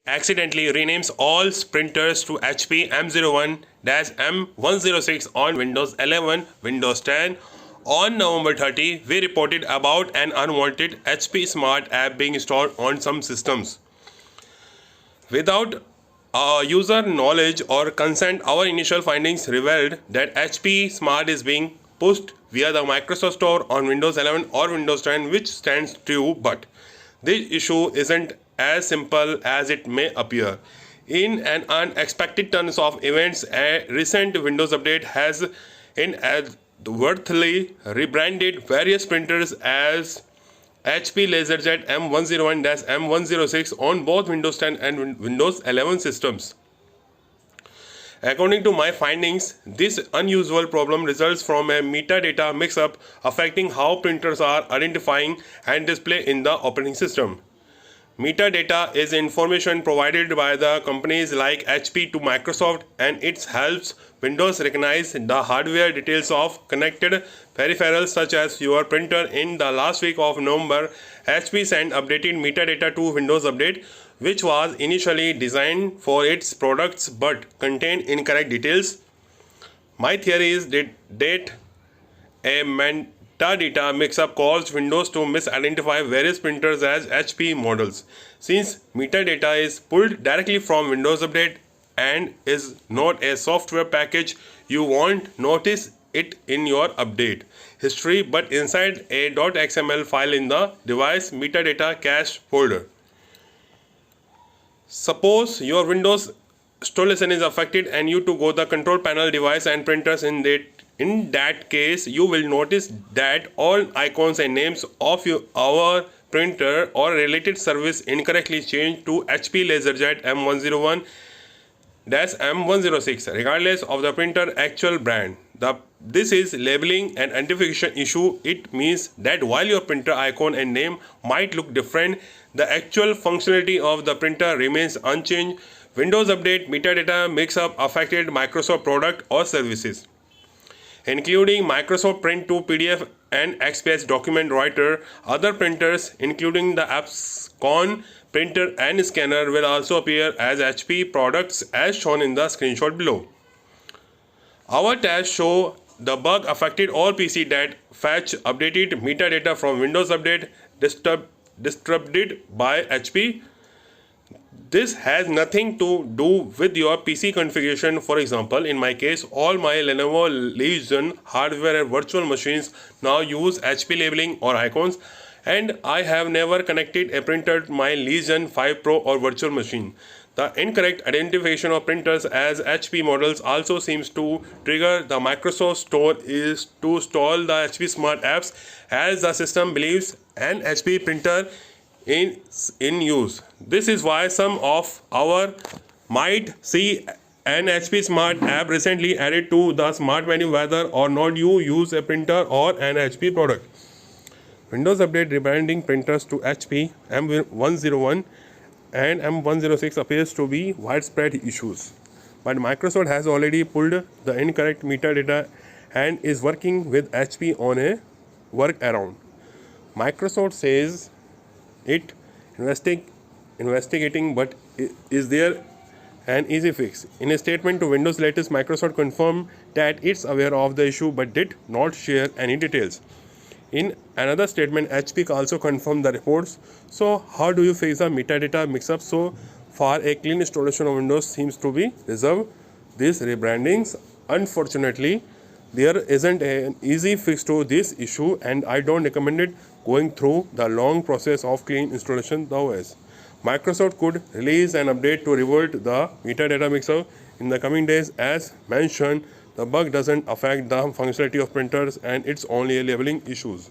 accidentally renames all printers to HP M101-M106 on Windows 11, Windows 10. On November 30, we reported about an unwanted HP Smart app being installed on some systems. Without user knowledge or consent, our initial findings revealed that HP Smart is being pushed via the Microsoft Store on Windows 11 or Windows 10, which stands true, but this issue isn't as simple as it may appear. In an unexpected turn of events, a recent Windows update has inadvertently rebranded various printers as HP LaserJet M101-M106 on both Windows 10 and Windows 11 systems. According to my findings, this unusual problem results from a metadata mix-up affecting how printers are identifying and displayed in the operating system. Metadata is information provided by the companies like HP to Microsoft, and it helps Windows recognize the hardware details of connected peripherals such as your printer. In the last week of November, HP sent updated metadata to Windows Update, which was initially designed for its products but contained incorrect details. My theory is that a metadata mix-up caused Windows to misidentify various printers as HP models. Since metadata is pulled directly from Windows Update and is not a software package, you won't notice it in your update history but inside a .xml file in the device metadata cache folder. Suppose your Windows installation is affected and you to go the control panel device and printers. In that case, you will notice that all icons and names of our printer or related service incorrectly changed to HP LaserJet M101-M106 regardless of the printer actual brand. This is labeling and identification issue. It means that while your printer icon and name might look different, the actual functionality of the printer remains unchanged. Windows Update metadata mix-up affected Microsoft product or services, including Microsoft Print to PDF and XPS document writer. Other printers, including the Epson printer and scanner, will also appear as HP products as shown in the screenshot below. Our tests show the bug affected all PC that fetch updated metadata from Windows Update distributed by HP. This has nothing to do with your PC configuration. For example, in my case, all my Lenovo Legion hardware and virtual machines now use HP labeling or icons, and I have never connected a printer to my Legion 5 Pro or virtual machine. The incorrect identification of printers as HP models also seems to trigger the Microsoft Store is to install the HP Smart apps as the system believes an HP printer is in use. This is why some of our might see an HP Smart app recently added to the Smart menu whether or not you use a printer or an HP product. Windows Update rebranding printers to HP M101 and M106 appears to be widespread issues, but Microsoft has already pulled the incorrect metadata and is working with HP on a workaround. Microsoft says it investigating, but is there an easy fix? In a statement to Windows latest, Microsoft confirmed that it's aware of the issue but did not share any details. In another statement, HP also confirmed the reports. So how do you fix the metadata mix-up? So far, a clean installation of Windows seems to be reserved these rebrandings. Unfortunately, there isn't an easy fix to this issue, and I don't recommend it going through the long process of clean installation the OS. Microsoft could release an update to revert the metadata mix-up in the coming days. As mentioned, the bug doesn't affect the functionality of printers and it's only a labeling issues.